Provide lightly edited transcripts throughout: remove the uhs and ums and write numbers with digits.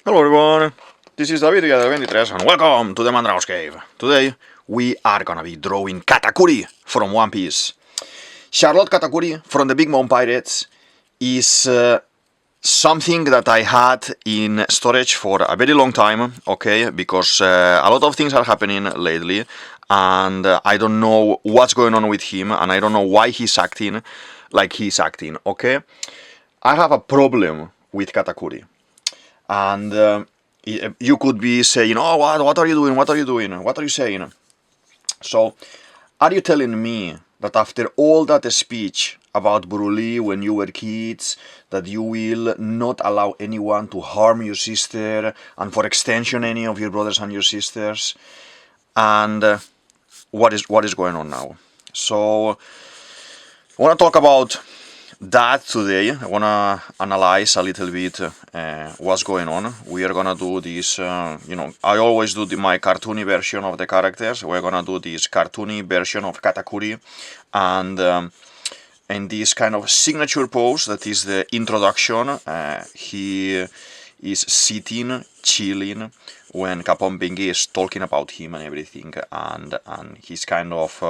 Hello everyone, this is DavidViadel23 and welcome to the Mandrago's Cave. Today we are gonna be drawing Katakuri from One Piece. Charlotte Katakuri from the Big Mom Pirates is something that I had in storage for a very long time, okay, because a lot of things are happening lately and I don't know what's going on with him and I don't know why he's acting like he's acting, okay? I have a problem with Katakuri. And you could be saying, oh, what are you doing? What are you doing? What are you saying? So, are you telling me that after all that speech about Broly when you were kids, that you will not allow anyone to harm your sister, and for extension any of your brothers and your sisters? And what is going on now? So, I want to talk about that today. I wanna analyze a little bit what's going on. We are gonna do this, I always do my cartoony version of the characters. We're gonna do this cartoony version of Katakuri, and this kind of signature pose that is the introduction. He is sitting, chilling, when Capone Bingy is talking about him and everything, and he's kind of,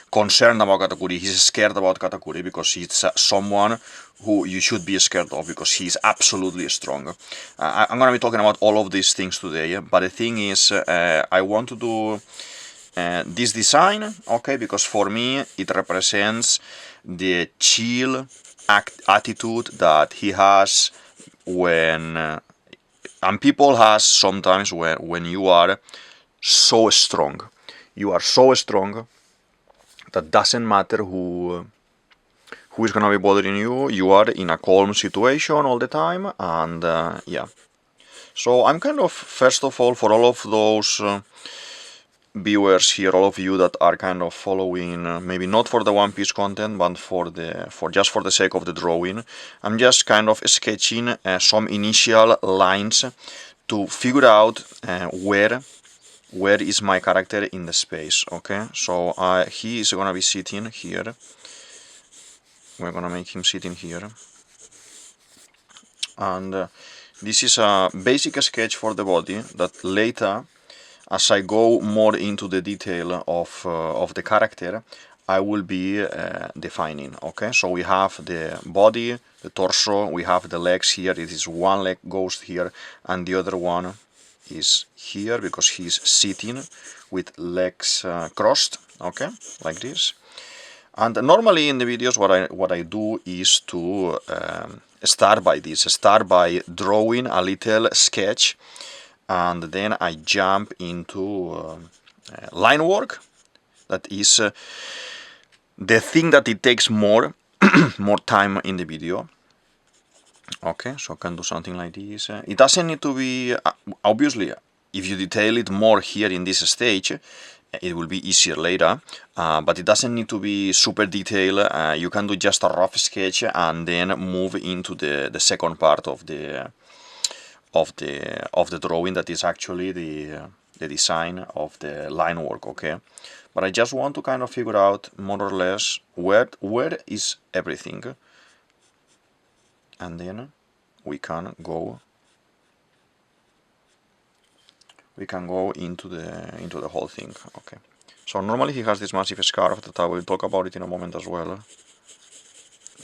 concerned about Katakuri. He's scared about Katakuri because he's someone who you should be scared of because he's absolutely strong. I'm gonna be talking about all of these things today, but the thing is, I want to do this design, okay, because for me it represents the chill attitude that he has when, and people has sometimes when you are so strong. You are so strong that doesn't matter who is gonna be bothering you. You are in a calm situation all the time, and yeah. So I'm kind of, first of all, for all of those viewers here, all of you that are kind of following, maybe not for the One Piece content, but for just for the sake of the drawing, I'm just kind of sketching some initial lines to figure out where is my character in the space, okay? So he is gonna be sitting here. We're gonna make him sitting here. And this is a basic sketch for the body that later, as I go more into the detail of the character, I will be defining, okay? So we have the body, the torso, we have the legs here. It is one leg goes here and the other one is here because he's sitting with legs crossed, okay, like this. And normally in the videos what I do is to start by drawing a little sketch, and then I jump into line work. That is the thing that it takes more more time in the video. Okay, so I can do something like this. It doesn't need to be, obviously, if you detail it more here in this stage, it will be easier later, but it doesn't need to be super detailed. You can do just a rough sketch and then move into the second part of the drawing, that is actually the design of the line work, okay? But I just want to kind of figure out more or less where is everything. And then we can go into the whole thing, okay? So normally he has this massive scarf that I will talk about it in a moment as well.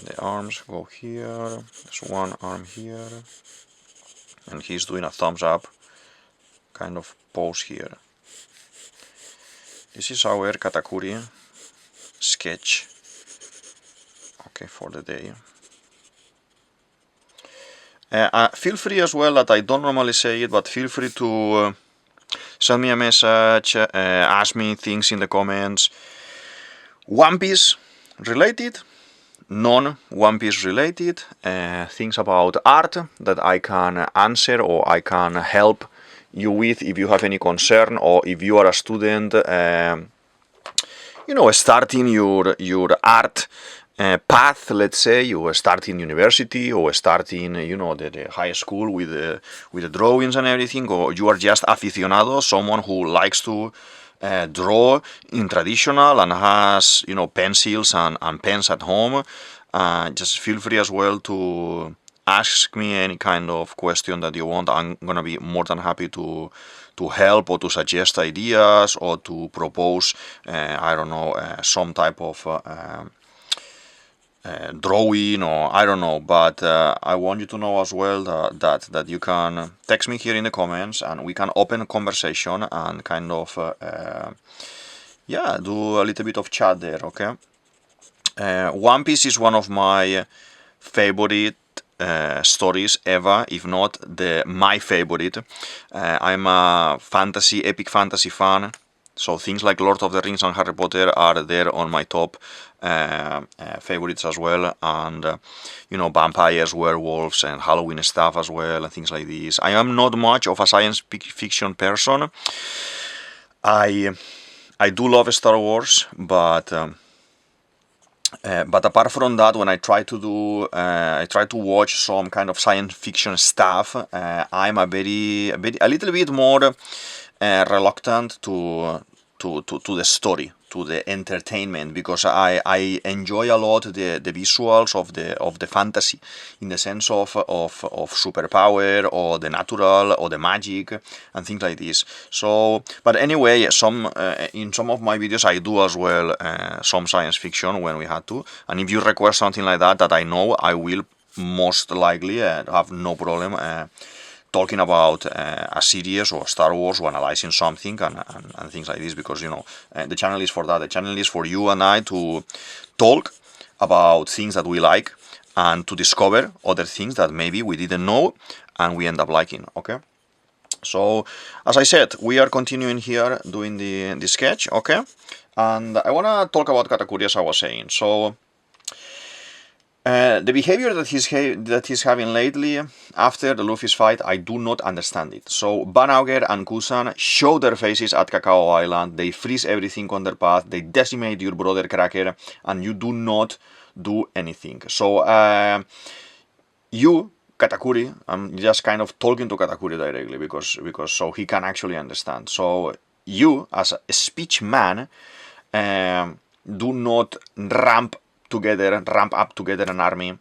The arms go here, there's one arm here, and he's doing a thumbs up kind of pose here. This is our Katakuri sketch, okay, for the day. Feel free as well, that I don't normally say it, but feel free to send me a message, ask me things in the comments. One Piece related, non-One Piece related, things about art that I can answer or I can help you with if you have any concern, or if you are a student, starting your art path. Let's say you start in university or starting, the high school with the drawings and everything, or you are just aficionado, someone who likes to draw in traditional and has, pencils and pens at home. Just feel free as well to ask me any kind of question that you want. I'm gonna be more than happy to help or to suggest ideas or to propose, I don't know, some type of drawing, or I don't know, but I want you to know as well that you can text me here in the comments and we can open a conversation and kind of yeah, do a little bit of chat there, okay? One Piece is one of my favorite stories ever, if not my favorite. I'm a epic fantasy fan, so things like Lord of the Rings and Harry Potter are there on my top favorites as well, and you know, vampires, werewolves, and Halloween stuff as well, and things like this. I am not much of a science fiction person. I do love Star Wars, but apart from that, when I try to watch some kind of science fiction stuff, I'm a little bit more reluctant to the story, to the entertainment, because I enjoy a lot the visuals of the fantasy, in the sense of superpower or the natural or the magic and things like this. So, but anyway, in some of my videos I do as well some science fiction when we had to, and if you request something like that I know, I will most likely have no problem talking about a series or Star Wars or analyzing something and things like this, because, you know, the channel is for that. The channel is for you and I to talk about things that we like and to discover other things that maybe we didn't know and we end up liking, okay? So, as I said, we are continuing here doing the sketch, okay? And I want to talk about Katakuri, as I was saying. So, the behavior that he's having lately after the Luffy's fight, I do not understand it. So Banauger and Kusan show their faces at Cacao Island, they freeze everything on their path, they decimate your brother Cracker, and you do not do anything. So you, Katakuri, I'm just kind of talking to Katakuri directly because so he can actually understand. So you, as a speech man, do not ramp up together an army,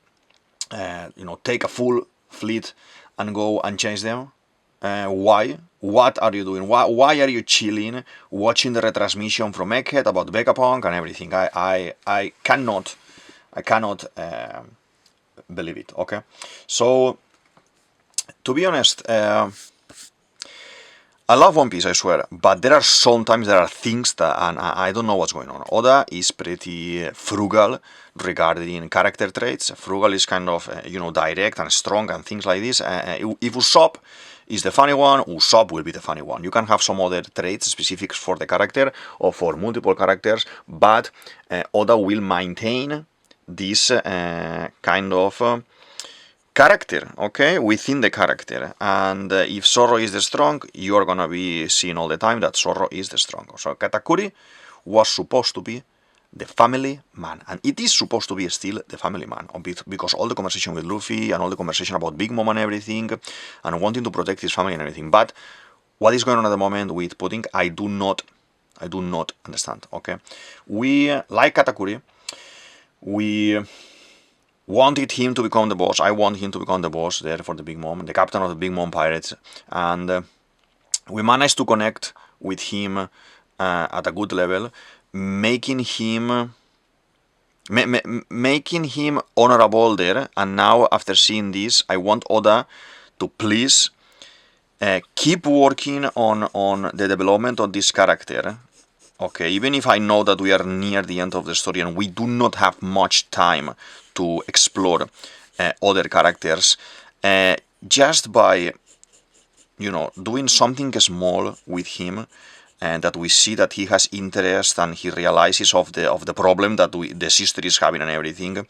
you know, take a full fleet and go and change them. Why? What are you doing? Why are you chilling, watching the retransmission from Egghead about Vegapunk and everything? I cannot believe it. Okay, so to be honest, I love One Piece, I swear, but there are things that, and I don't know what's going on. Oda is pretty frugal regarding character traits. Frugal is kind of, you know, direct and strong and things like this. If Usopp is the funny one, Usopp will be the funny one. You can have some other traits specific for the character or for multiple characters, but Oda will maintain this kind of character, okay, within the character. And if Zoro is the strong, you're gonna be seeing all the time that Zoro is the strong. So Katakuri was supposed to be the family man, and it is supposed to be still the family man, because all the conversation with Luffy and all the conversation about Big Mom and everything, and wanting to protect his family and everything. But what is going on at the moment with Pudding, I do not understand, okay? We, like Katakuri, we wanted him to become the boss. I want him to become the boss there for the Big Mom, the captain of the Big Mom Pirates, and we managed to connect with him at a good level, making him honorable there. And now, after seeing this, I want Oda to please keep working on the development of this character. Okay, even if I know that we are near the end of the story and we do not have much time to explore other characters, just by, you know, doing something small with him, and that we see that he has interest and he realizes of the problem that the sister is having and everything,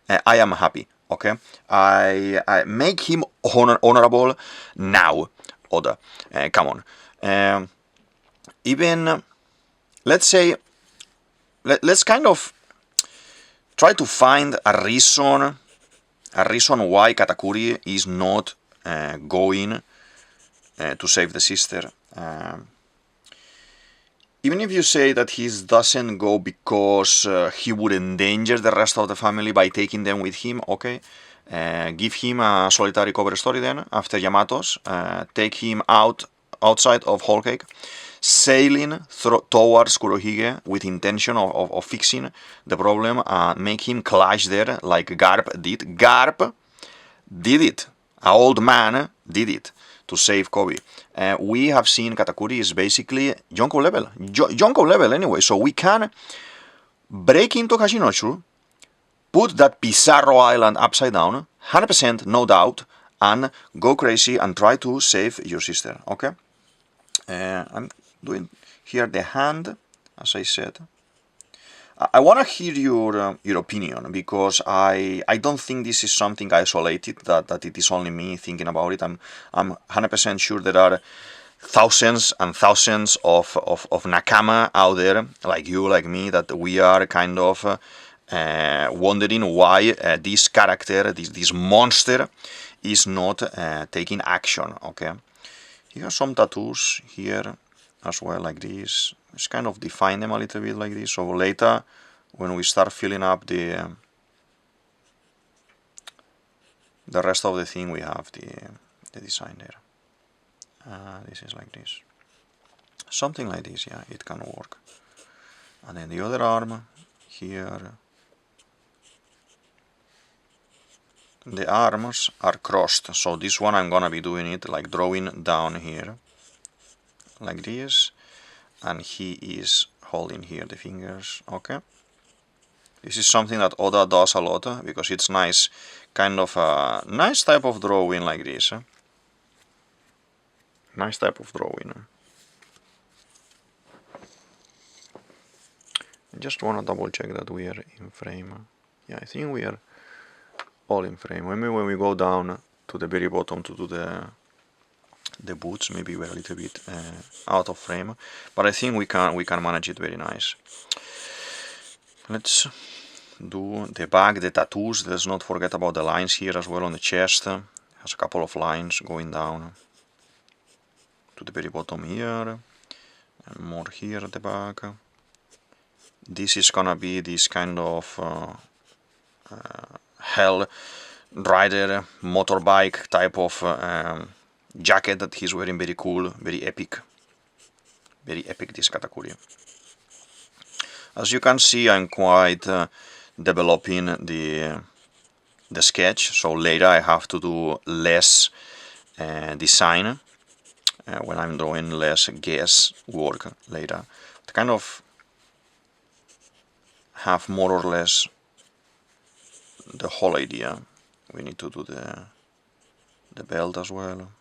I am happy. Okay, I make him honorable now, Oda. Come on, even. Let's say, let's kind of try to find a reason why Katakuri is not going to save the sister. Even if you say that he doesn't go because he would endanger the rest of the family by taking them with him, okay, give him a solitary cover story then, after Yamato's, take him outside of Whole Cake, sailing towards Kurohige with intention of fixing the problem, make him clash there like Garp did. Garp did it. An old man did it to save Kobe. We have seen Katakuri is basically Yonko level. Yonko level anyway, so we can break into Hashinochu, put that Pizarro Island upside down, 100% no doubt, and go crazy and try to save your sister, okay? I'm doing here the hand, as I said. I want to hear your opinion, because I don't think this is something isolated, that it is only me thinking about it. I'm 100% sure there are thousands and thousands of nakama out there, like you, like me, that we are kind of wondering why this character, this monster, is not taking action, okay? He has some tattoos here as well, like this. Let's kind of define them a little bit like this, so later when we start filling up the rest of the thing, we have the design there. This is like this. Something like this, yeah, it can work. And then the other arm here. The arms are crossed, so this one I'm gonna be doing it like drawing down here, like this, and he is holding here the fingers, okay? This is something that Oda does a lot, because it's nice, kind of a nice type of drawing like this. Nice type of drawing. I just wanna double check that we are in frame. Yeah, I think we are all in frame. Maybe when we go down to the very bottom to do the boots, maybe we're a little bit out of frame, but I think we can manage it very nice. Let's do the back, the tattoos. Let's not forget about the lines here as well on the chest. Has a couple of lines going down to the very bottom here, and more here at the back. This is gonna be this kind of Hell Rider motorbike type of jacket that he's wearing. Very cool, very epic this Katakuri. As you can see, I'm quite developing the sketch, so later I have to do less design when I'm drawing, less guess work later. To kind of have more or less the whole idea. We need to do the belt as well.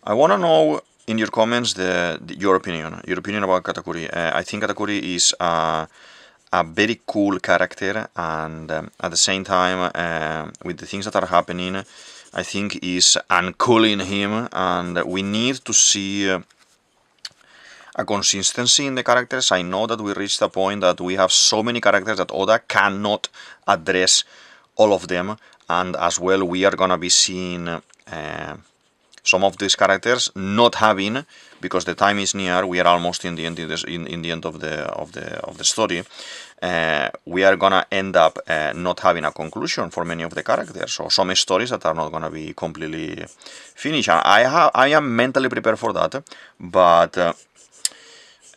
I want to know in your comments your opinion about Katakuri. I think Katakuri is a very cool character, and at the same time, with the things that are happening, I think is uncooling him, and we need to see a consistency in the characters. I know that we reached a point that we have so many characters that Oda cannot address all of them, and as well we are gonna be seeing some of these characters not having, because the time is near, we are almost in the end in the end of the story. We are gonna end up not having a conclusion for many of the characters, so some stories that are not gonna be completely finished. I am mentally prepared for that, but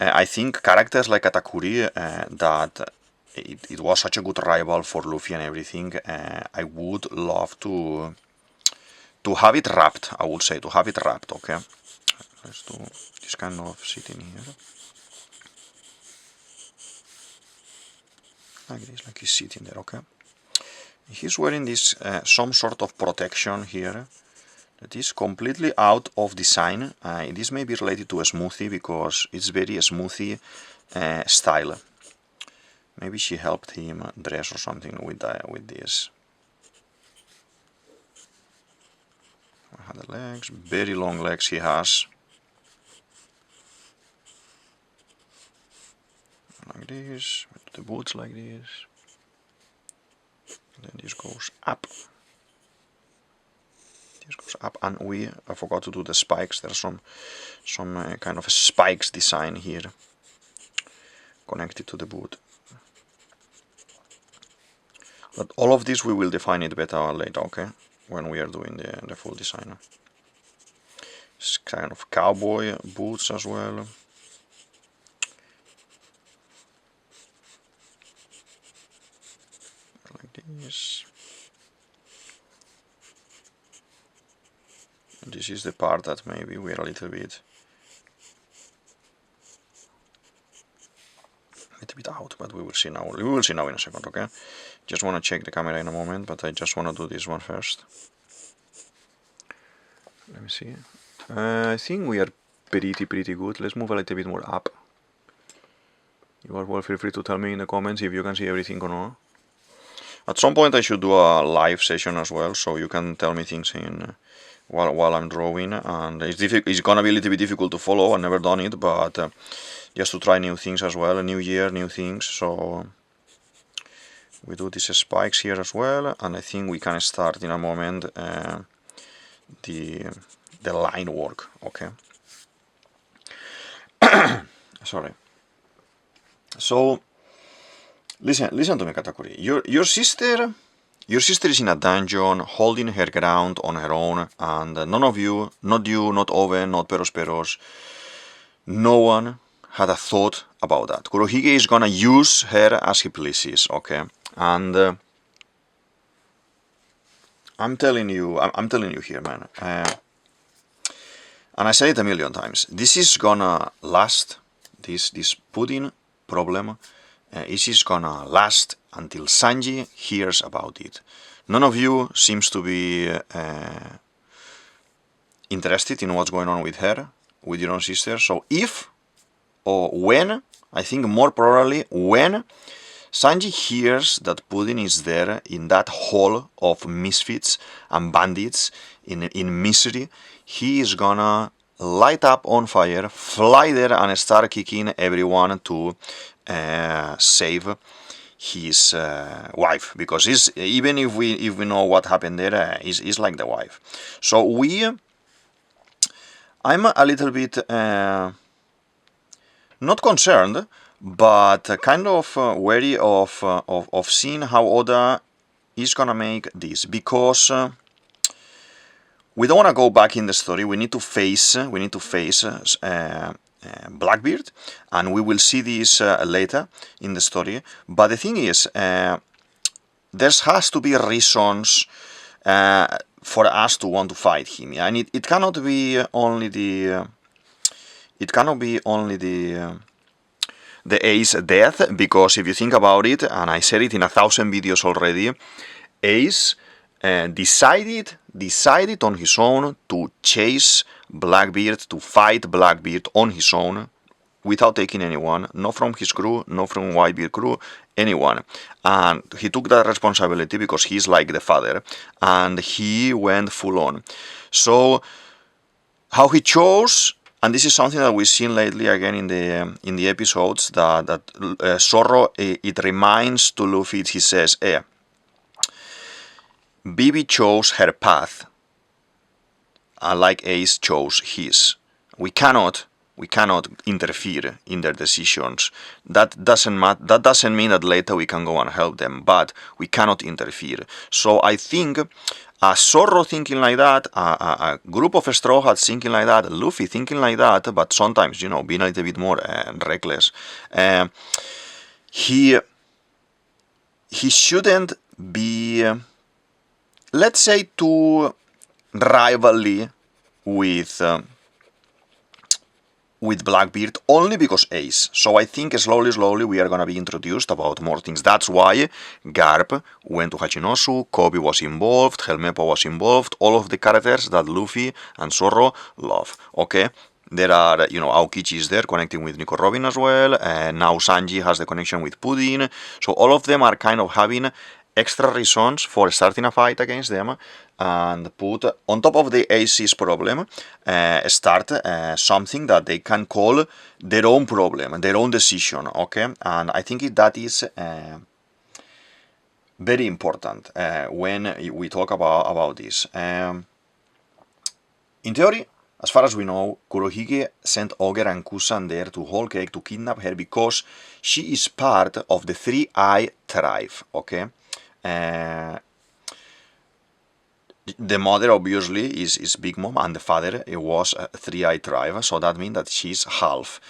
I think characters like Katakuri, that it was such a good rival for Luffy and everything, I would love to have it wrapped, I would say, to have it wrapped, okay? Let's do this kind of sitting here. Like this, like he's sitting there, okay? He's wearing this, some sort of protection here, that is completely out of design. This may be related to a smoothie, because it's very smoothie style. Maybe she helped him dress or something with this. The legs, very long legs he has. Like this, with the boots like this. And then this goes up. This goes up, and I forgot to do the spikes. There's some kind of a spikes design here connected to the boot. But all of this we will define it better later, okay? When we are doing the full design. It's kind of cowboy boots as well. Like this. And this is the part that maybe we're a little bit out, but we will see now. We will see now in a second, okay? Just want to check the camera in a moment, but I just want to do this one first. Let me see. I think we are pretty good. Let's move a little bit more up. You are well feel free to tell me in the comments if you can see everything or not. At some point I should do a live session as well, so you can tell me things in while I'm drawing, and it's gonna be a little bit difficult to follow. I've never done it, but just to try new things as well. A new year, new things. So we do these spikes here as well, and I think we can start in a moment the line work. Okay. Sorry. So listen to me, Katakuri. Your sister is in a dungeon, holding her ground on her own, and none of you, not you, not Oven, not Perosperos, no one had a thought about that. Kurohige is gonna use her as he pleases, okay? And I'm telling you here, man. And I say it a million times. This is gonna last. This pudding problem. This is gonna last until Sanji hears about it. None of you seems to be interested in what's going on with her, with your own sister. So if or when, I think more probably when Sanji hears that Pudding is there in that hall of misfits and bandits in misery, he is gonna light up on fire, fly there and start kicking everyone to save his wife, because even if we know what happened there, is like the wife. So I'm a little bit not concerned, but kind of wary of seeing how Oda is gonna make this, because we don't want to go back in the story. We need to face Blackbeard, and we will see this later in the story. But the thing is, there has to be reasons for us to want to fight him, and it cannot be only the Ace death, because if you think about it, and I said it in 1,000 videos already, Ace decided on his own to chase Blackbeard, to fight Blackbeard on his own, without taking anyone, not from his crew, not from Whitebeard crew, anyone. And he took that responsibility because he's like the father, and he went full on. So how he chose, and this is something that we've seen lately again in the episodes, that Zorro, it reminds to Luffy, he says, Bibi chose her path, like Ace chose his. We cannot interfere in their decisions. That doesn't mean that later we can go and help them, but we cannot interfere. So I think a Zorro thinking like that, a group of Straw Hats thinking like that, Luffy thinking like that, but sometimes, being a little bit more reckless. He shouldn't be, let's say, too rivalry with Blackbeard, only because Ace. So I think slowly we are gonna be introduced about more things. That's why Garp went to Hachinosu, Kobe was involved, Helmeppo was involved, all of the characters that Luffy and Zorro love, okay? There are, Aokichi is there connecting with Nico Robin as well, and now Sanji has the connection with Pudding, so all of them are kind of having extra reasons for starting a fight against them, and put on top of the Ace's problem, start something that they can call their own problem, their own decision, okay? And I think that is very important when we talk about this. In theory, as far as we know, Kurohige sent Ogre and Kusan there to Whole Cake to kidnap her because she is part of the 3-Eye tribe, okay? The mother obviously is Big Mom, and the father it was a three-eyed tribe, so that means that she's half.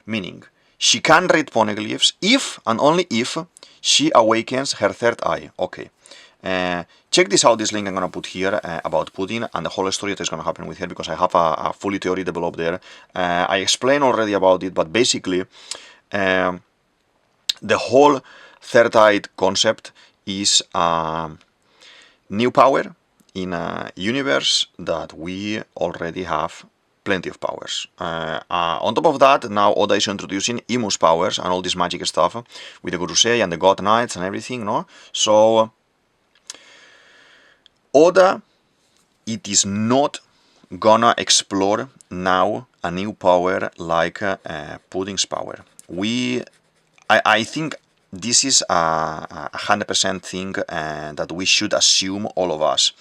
Meaning, she can read poneglyphs if and only if she awakens her third eye. Okay. Check this out, this link I'm going to put here about pudding and the whole story that is going to happen with her, because I have a fully theory developed there. I explained already about it, but basically the whole third eye concept is new power in a universe that we already have plenty of powers. On top of that, now Oda is introducing Imu's powers and all this magic stuff with the Gurusei and the God Knights and everything, no? So Oda, it is not gonna explore now a new power like Pudding's power. I think this is a 100% thing that we should assume, all of us.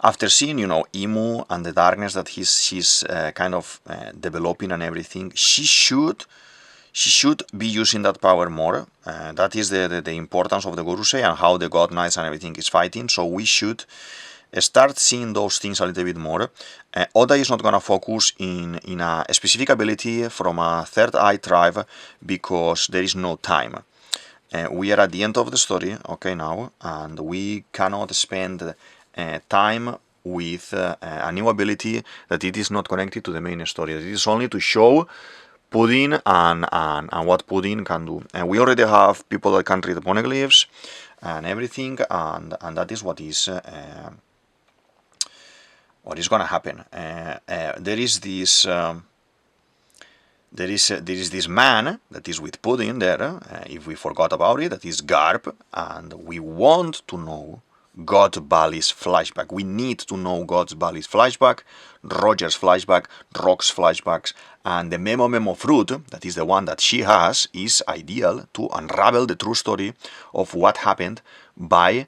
After seeing, Imu and the darkness that she's kind of developing and everything, she should be using that power more. That is the importance of the Gurusei and how the God Knights and everything is fighting. So we should start seeing those things a little bit more. Oda is not going to focus in a specific ability from a third eye tribe because there is no time. We are at the end of the story, okay, now, and we cannot spend time with a new ability that it is not connected to the main story. It is only to show Pudding and what Pudding can do. And we already have people that can read the poneglyphs and everything, and that is what is going to happen. There is this man that is with Pudding there, if we forgot about it, that is Garp, and we want to know God Bali's flashback. We need to know God Bali's flashback, Roger's flashback, Rock's flashbacks, and the Memo fruit, that is the one that she has, is ideal to unravel the true story of what happened by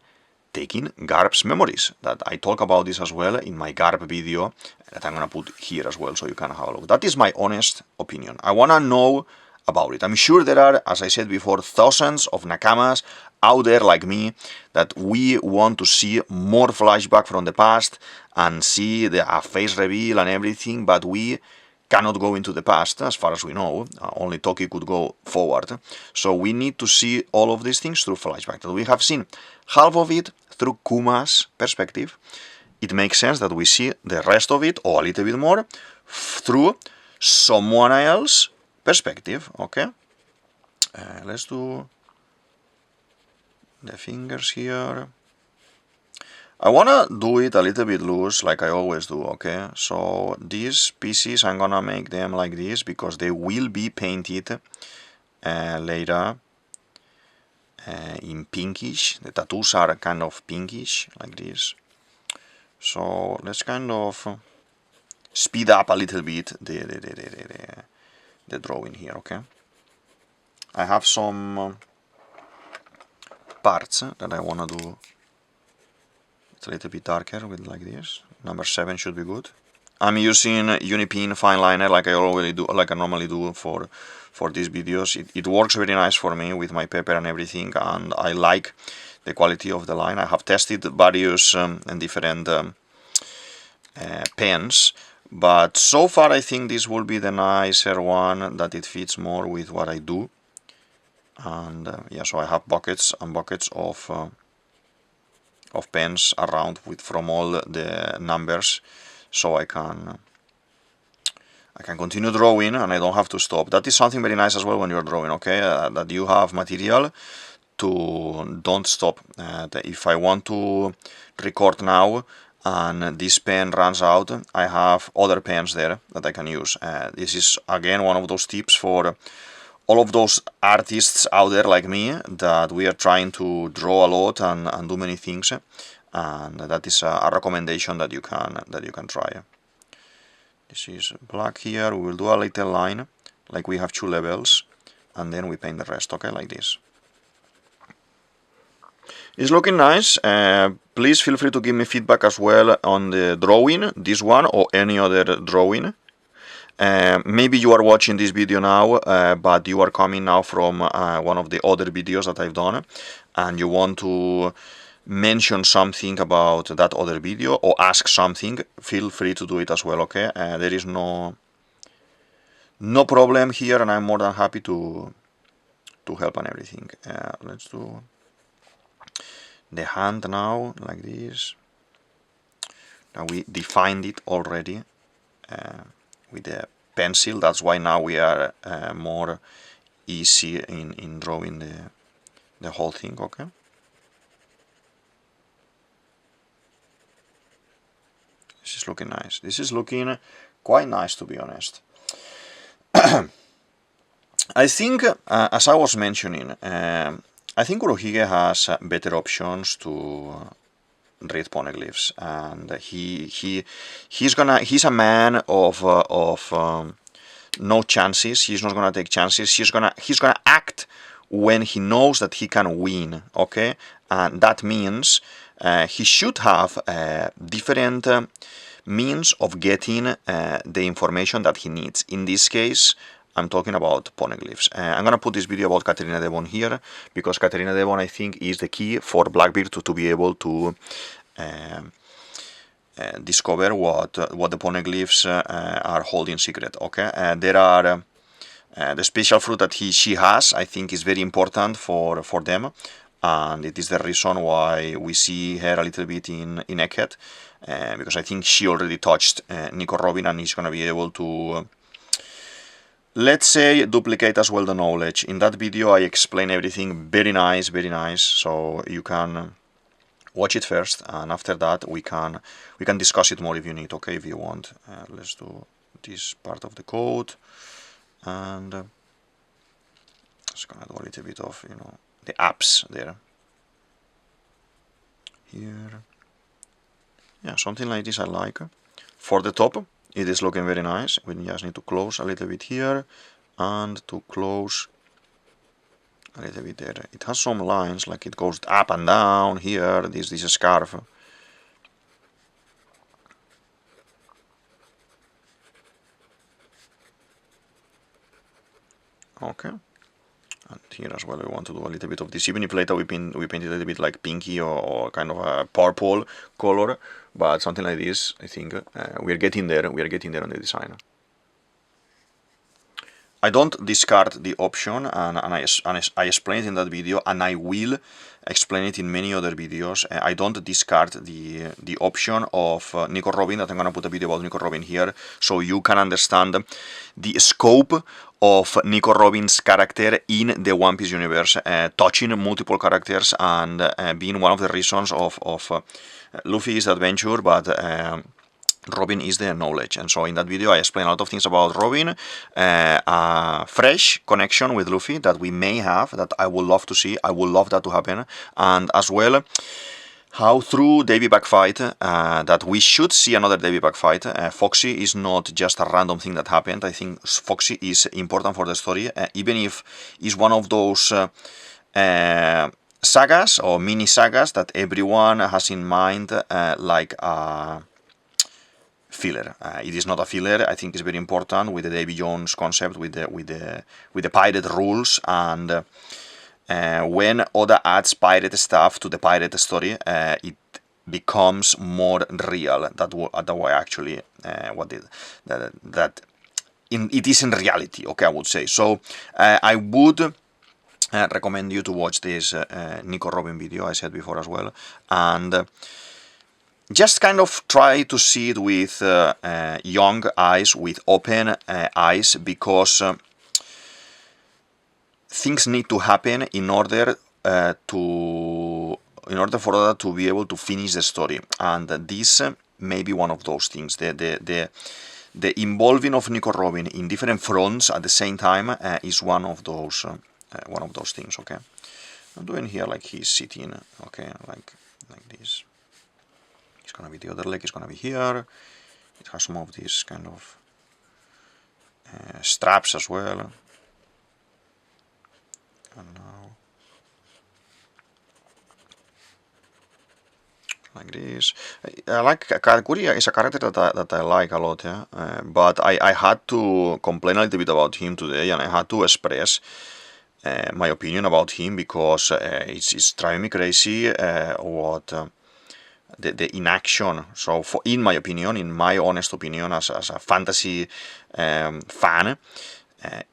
taking Garp's memories. That I talk about this as well in my Garp video that I'm gonna put here as well, so you can have a look. That is my honest opinion. I wanna know about it. I'm sure there are, as I said before, thousands of nakamas out there like me that we want to see more flashback from the past and see a face reveal and everything, but we cannot go into the past as far as we know. Only Toki could go forward. So we need to see all of these things through flashback. That we have seen half of it through Kuma's perspective. It makes sense that we see the rest of it, or a little bit more, through someone else's perspective. Okay, let's do the fingers here. I wanna do it a little bit loose, like I always do. Okay, so these pieces I'm gonna make them like this because they will be painted later in pinkish. The tattoos are kind of pinkish like this. So let's kind of speed up a little bit the drawing here. Okay, I have some parts that I want to do. It's a little bit darker with like this. Number 7 should be good. I'm using Unipin fine liner like I normally do for these videos. It works very nice for me with my paper and everything, and I like the quality of the line. I have tested various and different pens, but so far I think this will be the nicer one, that it fits more with what I do. And yeah, so I have buckets and buckets of pens around from all the numbers, so I can continue drawing and I don't have to stop. That is something very nice as well when you're drawing, okay, that you have material to don't stop. If I want to record now and this pen runs out, I have other pens there that I can use. This is again one of those tips for all of those artists out there like me that we are trying to draw a lot and do many things, and that is a recommendation that you can try. This is black here. We will do a little line, like we have 2 levels, and then we paint the rest, okay, like this. It's looking nice. Please feel free to give me feedback as well on the drawing, this one or any other drawing. Maybe you are watching this video now, but you are coming now from one of the other videos that I've done, and you want to mention something about that other video or ask something, feel free to do it as well, okay? There is no problem here, and I'm more than happy to help and everything. Let's do the hand now, like this. Now we defined it already with the pencil. That's why now we are more easy in drawing the whole thing, okay? This is looking nice. This is looking quite nice, to be honest. I think, as I was mentioning, I think Kurohige has better options to read poneglyphs, and he's a man of no chances. He's not gonna take chances. He's gonna act when he knows that he can win. Okay, and that means he should have different means of getting the information that he needs. In this case, I'm talking about poneglyphs. I'm gonna put this video about Katerina Devon here, because Katerina Devon, I think, is the key for Blackbeard to be able to discover what the poneglyphs are holding secret. Okay, there are the special fruit that she has, I think, is very important for them, and it is the reason why we see her a little bit in Egghead, because I think she already touched Nico Robin, and is gonna be able to, let's say, duplicate as well the knowledge. In that video I explain everything very nice, so you can watch it first, and after that we can discuss it more if you need, okay, if you want. Let's do this part of the code, and just gonna do a little bit of, you know, the apps there. Here, yeah, something like this I like. For the top, it is looking very nice. We just need to close a little bit here, and to close a little bit there. It has some lines, like it goes up and down here, this scarf. Okay. And here as well we want to do a little bit of this. Even if later we painted a little bit like pinky or kind of a purple color, but something like this, I think we are getting there. We are getting there on the design. I don't discard the option, and I explained it in that video, and I will explain it in many other videos. I don't discard the option of Nico Robin, that I'm gonna put a video about Nico Robin here, so you can understand the scope of Nico Robin's character in the One Piece universe, touching multiple characters and being one of the reasons of Luffy's adventure, but Robin is the knowledge. And so in that video I explain a lot of things about Robin, a fresh connection with Luffy that we may have, that I would love to see. I would love that to happen, and as well how through Davy Back fight, that we should see another Davy Back fight. Foxy is not just a random thing that happened. I think Foxy is important for the story, even if it's one of those sagas or mini sagas that everyone has in mind, like a filler. It is not a filler. I think it's very important with the Davy Jones concept, with the pirate rules, and when Oda adds pirate stuff to the pirate story, it becomes more real. That way actually it is in reality. Okay, I would say. So I would recommend you to watch this Nico Robin video I said before as well, and just kind of try to see it with young eyes, with open eyes, because things need to happen in order for Oda to be able to finish the story, and this may be one of those things. The involving of Nico Robin in different fronts at the same time is one of those things. Okay, I'm doing here like he's sitting. Okay, like this. It's gonna be the other leg. Is gonna be here. It has some of these kind of straps as well. And now, like this. I like Katakuri is a character that I like a lot, yeah. But I had to complain a little bit about him today, and I had to express my opinion about him because it's driving me crazy what the inaction. So, in my opinion, in my honest opinion, as a fantasy fan,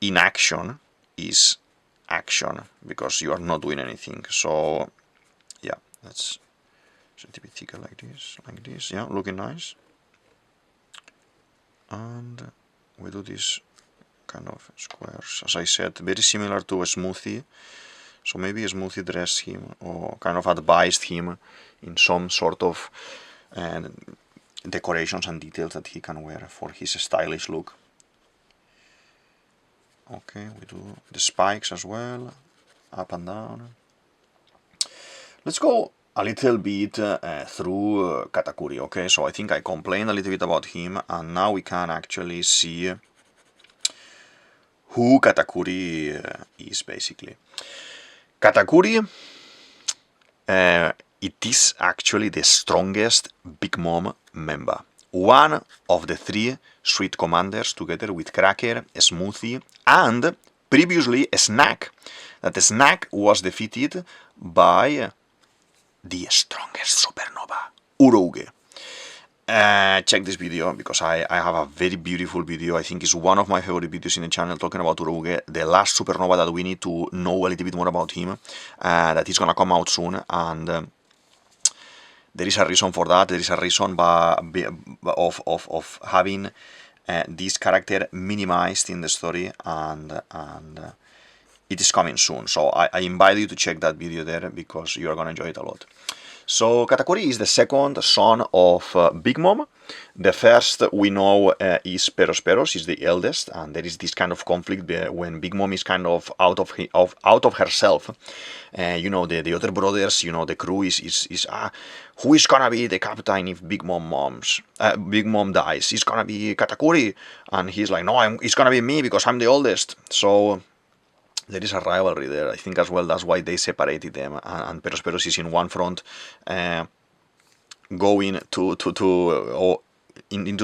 inaction is action because you are not doing anything. So, yeah, that's a little bit thicker like this, yeah, looking nice. And we do this kind of squares, as I said, very similar to a smoothie. So maybe a smoothie dressed him or kind of advised him in some sort of decorations and details that he can wear for his stylish look. Okay, we do the spikes as well, up and down. Let's go a little bit through Katakuri, okay? So I think I complained a little bit about him, and now we can actually see who Katakuri is, basically. Katakuri, it is actually the strongest Big Mom member. One of the 3 Street Commanders, together with Cracker, Smoothie, and previously Snack. That Snack was defeated by the strongest supernova, Urouge. Check this video because I have a very beautiful video. I think it's one of my favorite videos in the channel talking about Urouge, the last supernova that we need to know a little bit more about him, that is gonna come out soon, and there is a reason for that. There is a reason of having this character minimized in the story, and it is coming soon. So I invite you to check that video there because you are gonna enjoy it a lot. So Katakuri is the second son of Big Mom. The first we know is Peros. Is the eldest, and there is this kind of conflict when Big Mom is kind of out of herself. You know, the other brothers, you know, the crew is who is gonna be the captain if Big Mom dies? It's gonna be Katakuri, and he's like, no, it's gonna be me because I'm the oldest. So there is a rivalry there. I think as well that's why they separated them, and Peros is in one front, going into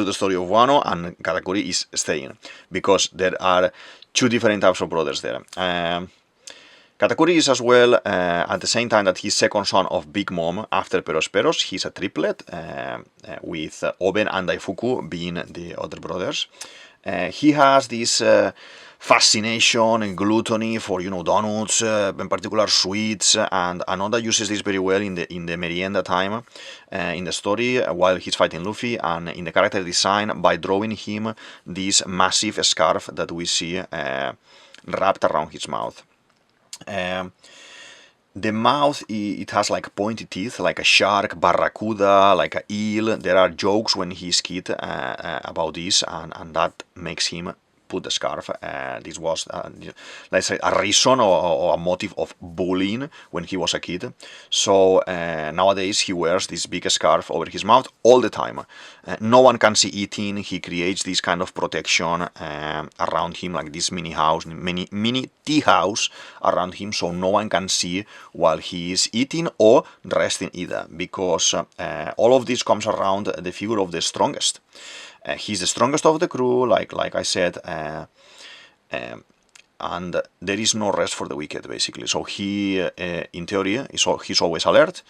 the story of Wano, and Katakuri is staying because there are 2 different types of brothers there. Katakuri is as well at the same time that he's second son of Big Mom after Peros. He's a triplet with Oben and Daifuku being the other brothers. He has this fascination and gluttony for, you know, donuts, in particular sweets, and Oda uses this very well in the merienda time in the story while he's fighting Luffy, and in the character design by drawing him this massive scarf that we see wrapped around his mouth. The mouth, it has like pointy teeth, like a shark, barracuda, like a eel. There are jokes when he's kid about this, and that makes him put the scarf. This was, let's say, a reason or a motive of bullying when he was a kid. So nowadays he wears this big scarf over his mouth all the time. No one can see eating. He creates this kind of protection around him, like this mini tea house around him, so no one can see while he is eating or resting either, because all of this comes around the figure of the strongest. He's the strongest of the crew, like I said, and there is no rest for the wicked, basically. So he, in theory, he's always alert.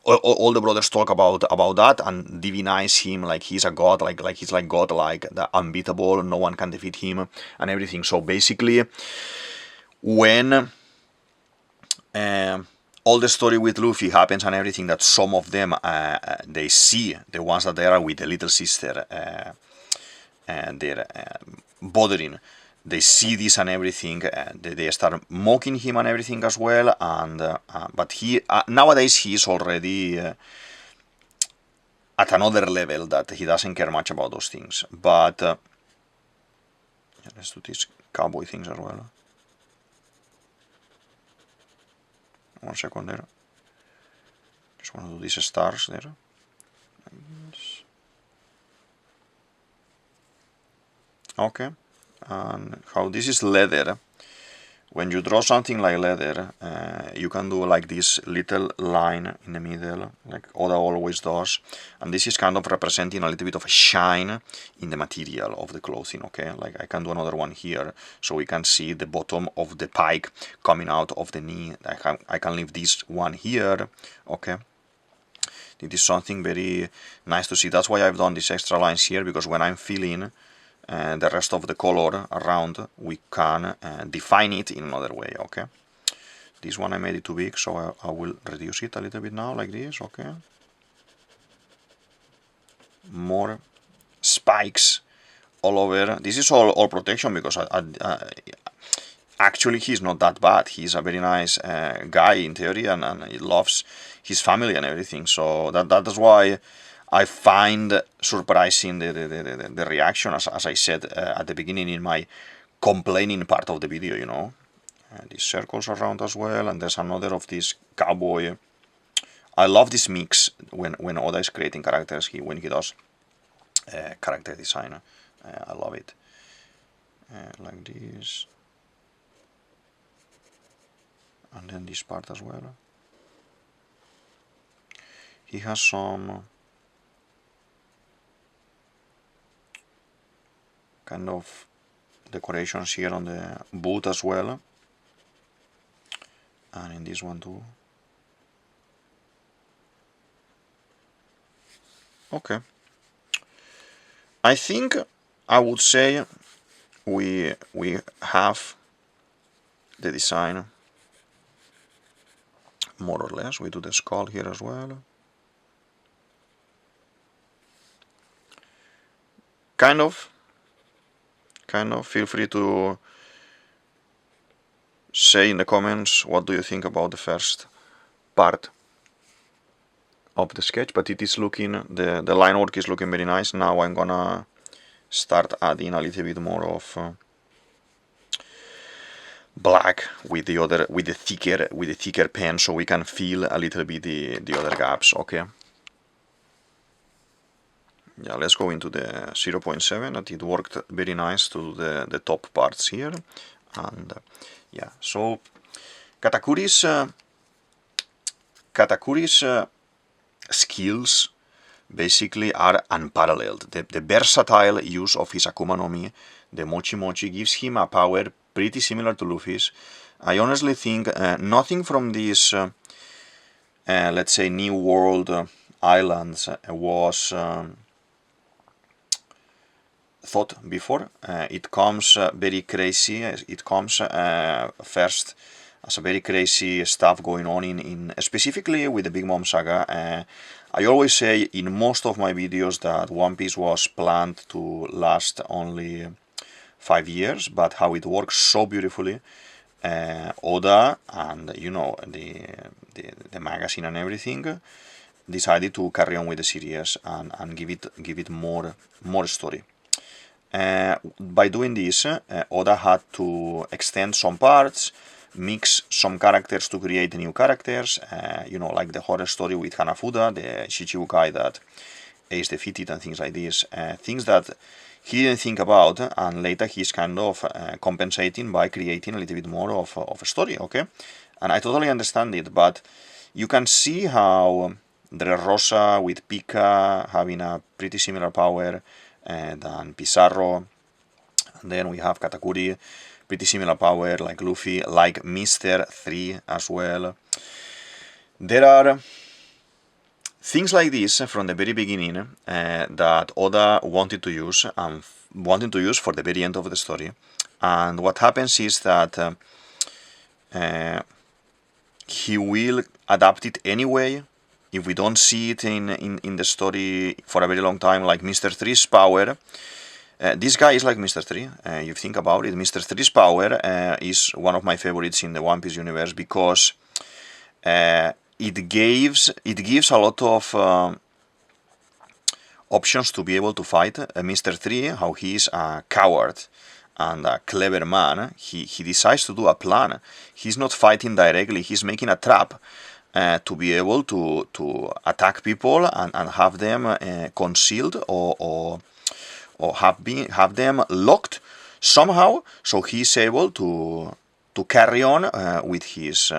All the brothers talk about that and divinize him like he's a god, like he's like god, like the unbeatable, no one can defeat him and everything. So basically, when all the story with Luffy happens and everything, that some of them they see, the ones that they are with the little sister and they're bothering, they see this and everything, they start mocking him and everything as well, and but he nowadays he is already at another level that he doesn't care much about those things. But let's do these cowboy things as well. 1 second there. Just want to do these stars there. Okay. And how this is leather, when you draw something like leather, you can do like this little line in the middle, like Oda always does, and this is kind of representing a little bit of a shine in the material of the clothing, okay? Like I can do another one here, so we can see the bottom of the pike coming out of the knee. I can leave this one here, okay? It is something very nice to see. That's why I've done these extra lines here, because when I'm filling the rest of the color around, we can define it in another way, okay? This one I made it too big, so I will reduce it a little bit now, like this, okay? More spikes all over. This is all protection, because actually he's not that bad. He's a very nice guy in theory, and he loves his family and everything, so that's why I find surprising the reaction, as I said at the beginning in my complaining part of the video, you know. These circles around as well, and there's another of this cowboy. I love this mix when Oda is creating characters, when he does character design. I love it. Like this. And then this part as well. He has some kind of decorations here on the boot as well, and in this one too. Okay, I think I would say we have the design more or less. We do the skull here as well. Kind of. Feel free to say in the comments what do you think about the first part of the sketch, but it is looking, the line work is looking very nice. Now I'm gonna start adding a little bit more of black with the thicker pen, so we can feel a little bit the other gaps, okay? Yeah, let's go into the 0.7, that it worked very nice to do the top parts here. And yeah, so Katakuri's skills basically are unparalleled. The versatile use of his Akuma no Mi, the Mochi Mochi, gives him a power pretty similar to Luffy's. I honestly think nothing from these, let's say, New World islands was thought before. It comes very crazy. It comes first as a very crazy stuff going on in specifically with the Big Mom saga. I always say in most of my videos that One Piece was planned to last only 5 years, but how it works so beautifully, Oda and, you know, the magazine and everything decided to carry on with the series and give it more story. By doing this, Oda had to extend some parts, mix some characters to create new characters, you know, like the horror story with Hanafuda, the Shichibukai that Ace defeated and things like this, things that he didn't think about, and later he's kind of compensating by creating a little bit more of a story, okay? And I totally understand it, but you can see how Dressrosa with Pika having a pretty similar power than Pizarro, and then we have Katakuri, pretty similar power like Luffy, like Mr. 3 as well. There are things like this from the very beginning that Oda wanted to use for the very end of the story, and what happens is that he will adapt it anyway. If we don't see it in the story for a very long time, like Mr. 3's power, this guy is like Mr. 3. You think about it, Mr. 3's power is one of my favorites in the One Piece universe, because it gives a lot of options to be able to fight. Mr. 3, how he is a coward and a clever man, he decides to do a plan. He's not fighting directly, he's making a trap to be able to attack people and have them concealed or have them locked somehow, so he's able to to carry on with his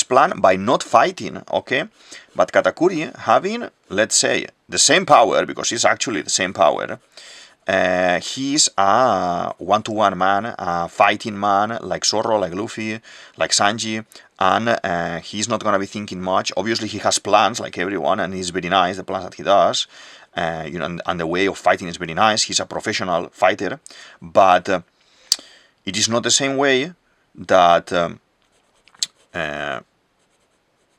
plan by not fighting, okay? But Katakuri having, let's say, the same power, because he's actually the same power, he's a one-to-one man, a fighting man, like Zoro, like Luffy, like Sanji, and he's not gonna be thinking much. Obviously, he has plans, like everyone, and he's very nice, the plans that he does, you know, and the way of fighting is very nice. He's a professional fighter, but it is not the same way that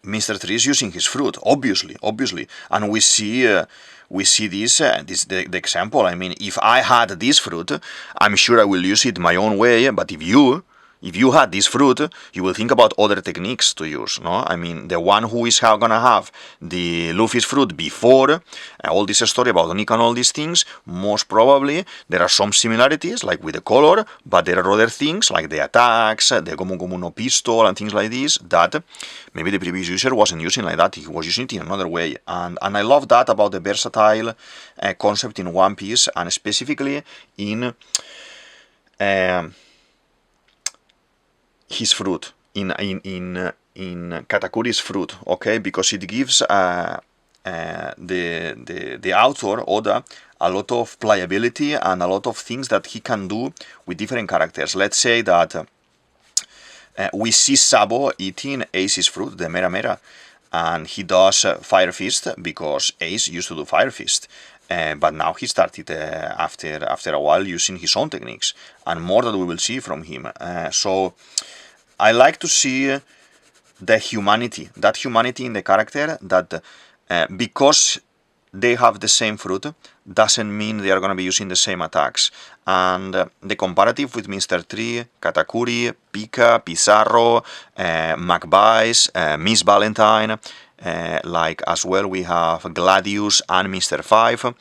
Mr. 3 is using his fruit, obviously, and we see this, the example. I mean, if I had this fruit, I'm sure I will use it my own way, but if you had this fruit, you will think about other techniques to use, no? I mean, the one who is gonna have the Luffy's fruit before all this story about Nika and all these things, most probably there are some similarities, like with the color, but there are other things, like the attacks, the Gomu Gomu no pistol, and things like this, that maybe the previous user wasn't using like that, he was using it in another way. And I love that about the versatile concept in One Piece, and specifically in his fruit, in Katakuri's fruit, okay, because it gives the author Oda a lot of playability and a lot of things that he can do with different characters. Let's say that we see Sabo eating Ace's fruit, the Mera Mera, and he does Fire Fist because Ace used to do Fire Fist. But now he started after a while using his own techniques, and more that we will see from him. So I like to see the humanity, in the character, that because they have the same fruit doesn't mean they are going to be using the same attacks. And the comparative with Mr. 3, Katakuri, Pika, Pizarro, McBice, Miss Valentine, like as well we have Gladius and Mr. 5.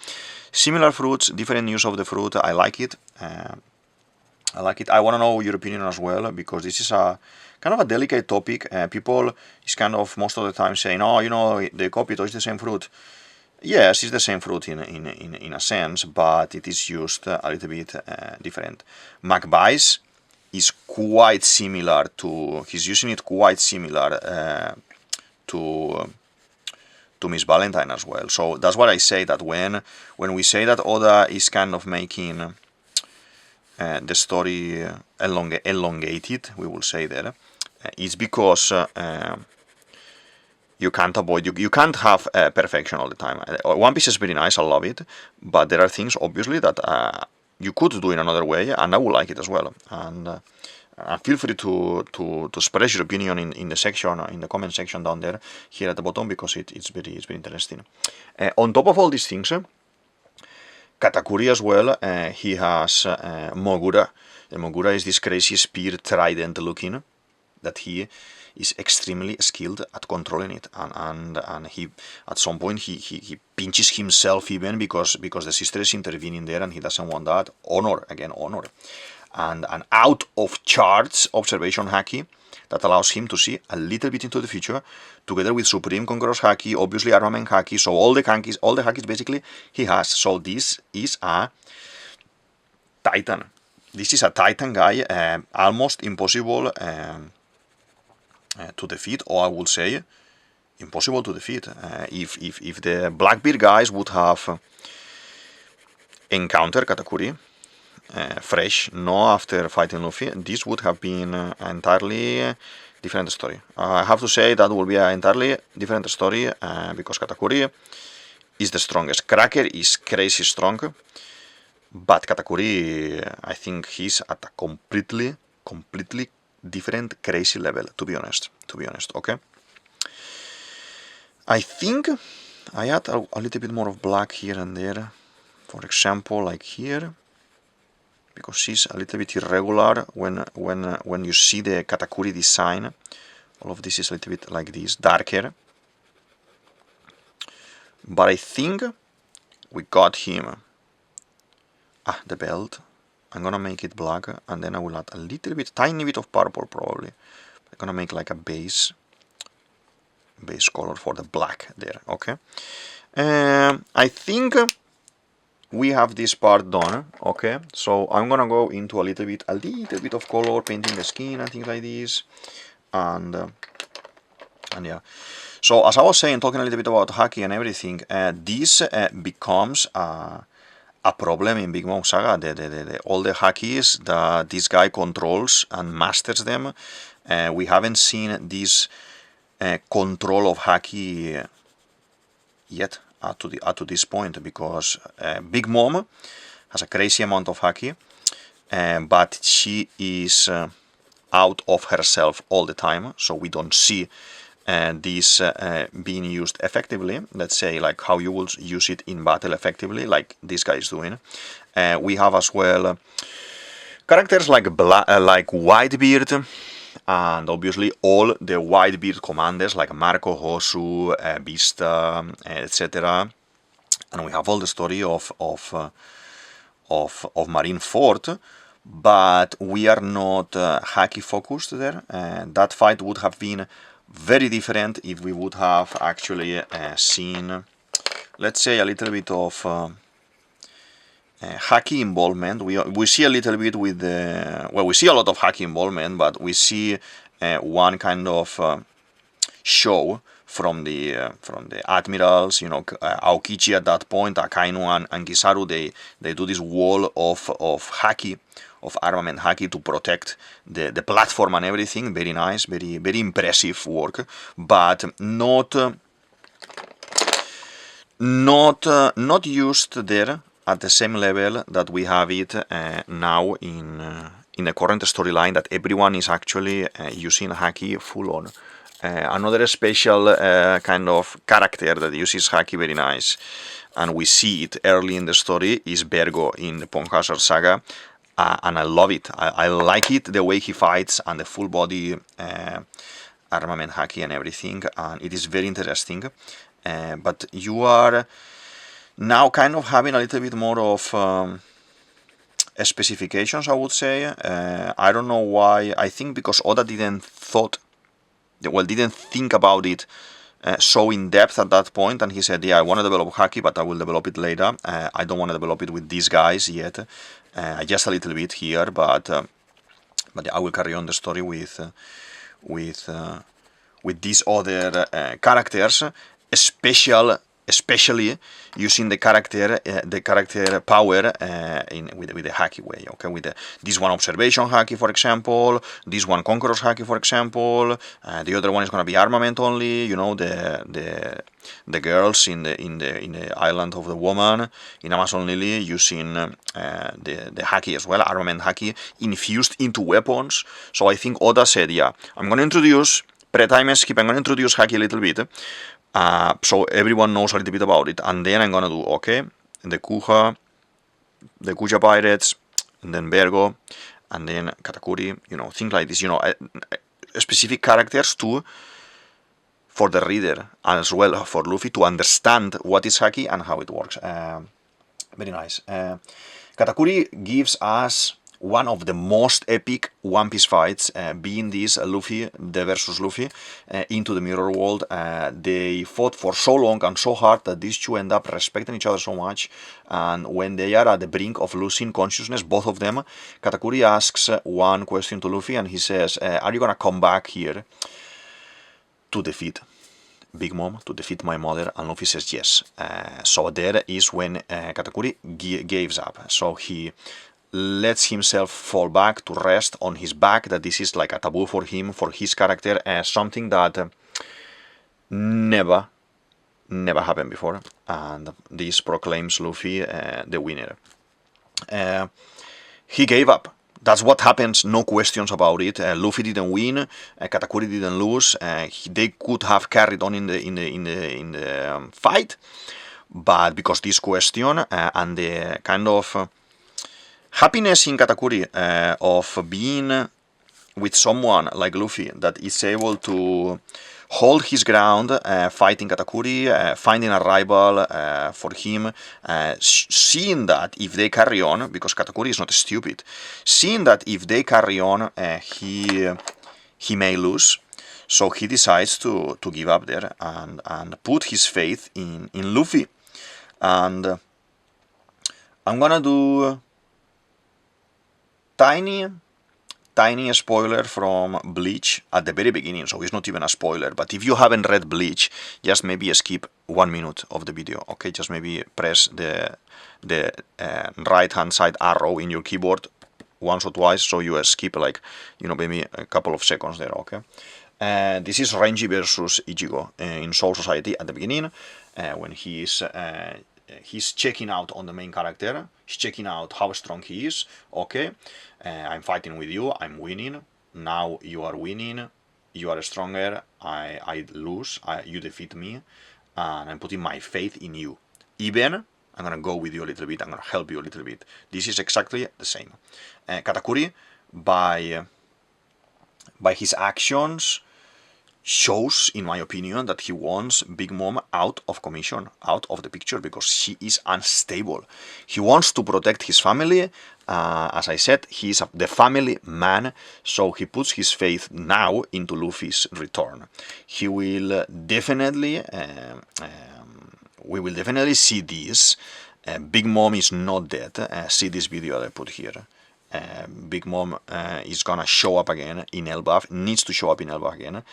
Similar fruits, different use of the fruit. I like it. I want to know your opinion as well, because this is a kind of a delicate topic. People is kind of most of the time saying, oh, you know, the Kopito is the same fruit. Yes, it's the same fruit in a sense, but it is used a little bit different. McBice is quite similar to, he's using it quite similar to Miss Valentine as well. So that's what I say, that when we say that Oda is kind of making the story elongated, we will say there, it's because you can't avoid, you can't have perfection all the time. One Piece is very nice, I love it, but there are things obviously that you could do in another way, and I would like it as well. And feel free to express your opinion in the section, in the comment section down there, here at the bottom, because it's very interesting. On top of all these things, Katakuri as well, he has Mogura. The Mogura is this crazy spear trident looking, that he is extremely skilled at controlling it, and he at some point he pinches himself even because the sister is intervening there, and he doesn't want that. Honor, and an out of charts observation haki that allows him to see a little bit into the future, together with Supreme Conqueror's Haki, obviously Armament Haki, so all the hakis basically he has. So this is a Titan. This is a Titan guy, almost impossible to defeat, or I would say impossible to defeat. If the Blackbeard guys would have encountered Katakuri fresh, no after fighting Luffy, this would have been an entirely different story. I have to say that will be an entirely different story because Katakuri is the strongest. Cracker is crazy strong, but Katakuri, I think he's at a completely different crazy level, to be honest, okay? I think I add a little bit more of black here and there, for example, like here, because she's a little bit irregular when you see the Katakuri design. All of this is a little bit like this, darker. But I think we got him. The belt. I'm gonna make it black, and then I will add a little bit, tiny bit of purple probably. I'm gonna make like a base color for the black there, okay? I think we have this part done. Okay, so I'm gonna go into a little bit of color, painting the skin and things like this, and yeah. So as I was saying, talking a little bit about Haki and everything, this becomes a problem in Big Mom Saga. All the Hakis that this guy controls and masters them, we haven't seen this control of Haki yet up to this point, because Big Mom has a crazy amount of Haki, but she is out of herself all the time, so we don't see this being used effectively. Let's say like how you will use it in battle effectively, like this guy is doing. We have as well characters like Whitebeard, and obviously all the Whitebeard commanders like Marco, Hosu, Vista, etc. And we have all the story of Marineford, but we are not Haki focused there. That fight would have been very different if we would have actually seen, let's say, a little bit of Haki involvement. We see a little bit with the, well, we see a lot of Haki involvement, but we see one kind of show from the admirals, you know, Aokichi at that point, Akainu and Kizaru, they do this wall of Haki, of armament Haki, to protect the platform and everything. Very nice, very impressive work, but not used there at the same level that we have it now in the current storyline, that everyone is actually using Haki full on. Another special kind of character that uses Haki very nice, and we see it early in the story, is Vergo in the Pond Hazard Saga, and I love it. I like it, the way he fights, and the full body armament Haki and everything, and it is very interesting. But you are now kind of having a little bit more of specifications, I would say. I don't know why. I think because Oda didn't think about it so in depth at that point, and he said, yeah, I want to develop Haki, but I will develop it later. I don't want to develop it with these guys yet. Just a little bit here, but I will carry on the story with these other characters, especially using the character power with the Haki way. Okay, with this one Observation Haki, for example, this one Conqueror's Haki, for example. The other one is going to be armament only. You know, the girls in the island of the woman in Amazon Lily using the Haki as well, armament Haki infused into weapons. So I think Oda said, yeah, I'm going to introduce pre-time skip. I'm going to introduce Haki a little bit. So everyone knows a little bit about it, and then I'm gonna do, okay, the Kuja pirates, and then Vergo, and then Katakuri, you know, things like this, you know, specific characters for the reader, as well for Luffy to understand what is Haki and how it works. Very nice. Katakuri gives us one of the most epic One Piece fights, being this Luffy, the versus Luffy, into the Mirror World. They fought for so long and so hard that these two end up respecting each other so much, and when they are at the brink of losing consciousness, both of them, Katakuri asks one question to Luffy, and he says, are you gonna come back here to defeat Big Mom, to defeat my mother? And Luffy says yes. So there is when Katakuri gives up. So he lets himself fall back to rest on his back, that this is like a taboo for him, for his character, something that never happened before, and this proclaims Luffy the winner. He gave up. That's what happens, no questions about it. Luffy didn't win, Katakuri didn't lose. They could have carried on in the fight, but because this question and the kind of happiness in Katakuri of being with someone like Luffy that is able to hold his ground, fighting Katakuri, finding a rival for him, seeing that if they carry on, because Katakuri is not stupid, seeing that if they carry on, he may lose. So he decides to give up there and put his faith in Luffy. And I'm gonna do tiny spoiler from Bleach at the very beginning, so it's not even a spoiler, but if you haven't read Bleach, just maybe skip 1 minute of the video, okay? Just maybe press the right hand side arrow in your keyboard once or twice, so you skip like, you know, maybe a couple of seconds there, okay? This is Renji versus Ichigo in Soul Society at the beginning, when he's checking out on the main character. He's checking out how strong he is. Okay, I'm fighting with you, I'm winning. Now you are winning, you are stronger, I lose, you defeat me, and I'm putting my faith in you. Even I'm gonna go with you a little bit, I'm gonna help you a little bit. This is exactly the same. Katakuri, by his actions, shows, in my opinion, that he wants Big Mom out of commission, out of the picture, because she is unstable. He wants to protect his family. As I said, he is the family man, so he puts his faith now into Luffy's return. He will definitely, we will definitely see this. Big Mom is not dead. See this video that I put here. Big Mom is gonna show up again in Elbaf, needs to show up in Elbaf again.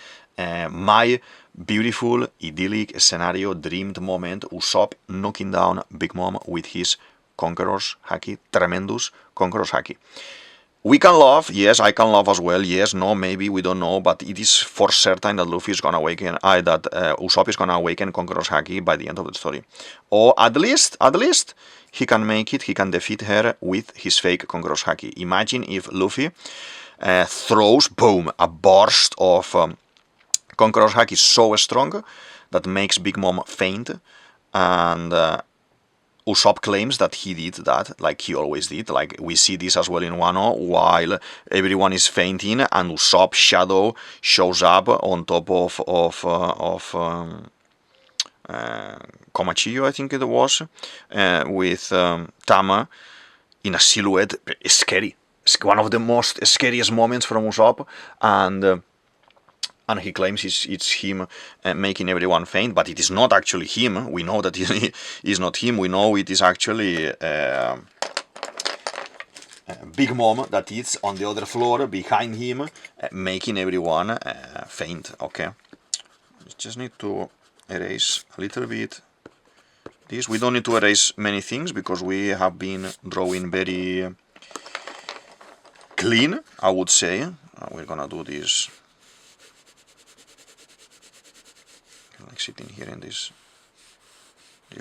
My beautiful, idyllic scenario, dreamed moment, Usopp knocking down Big Mom with his Conqueror's Haki, tremendous Conqueror's Haki. We can love, yes, I can love as well, yes, no, maybe, we don't know, but it is for certain that Luffy is gonna awaken, that Usopp is gonna awaken Conqueror's Haki by the end of the story. Or at least, he can make it, he can defeat her with his fake Conqueror's Haki. Imagine if Luffy throws, boom, a burst of Conqueror's Haki so strong that makes Big Mom faint, and Usopp claims that he did that, like he always did. Like we see this as well in Wano, while everyone is fainting, and Usopp's shadow shows up on top of Komachillo, I think it was, with Tama in a silhouette. Scary. It's one of the most scariest moments from Usopp, and he claims it's him making everyone faint, but it is not actually him. We know that it is not him. We know it is actually Big Mom that is on the other floor behind him, making everyone faint. Okay, just need to erase a little bit this. We don't need to erase many things because we have been drawing very clean, I would say. We're gonna do this like sitting here in this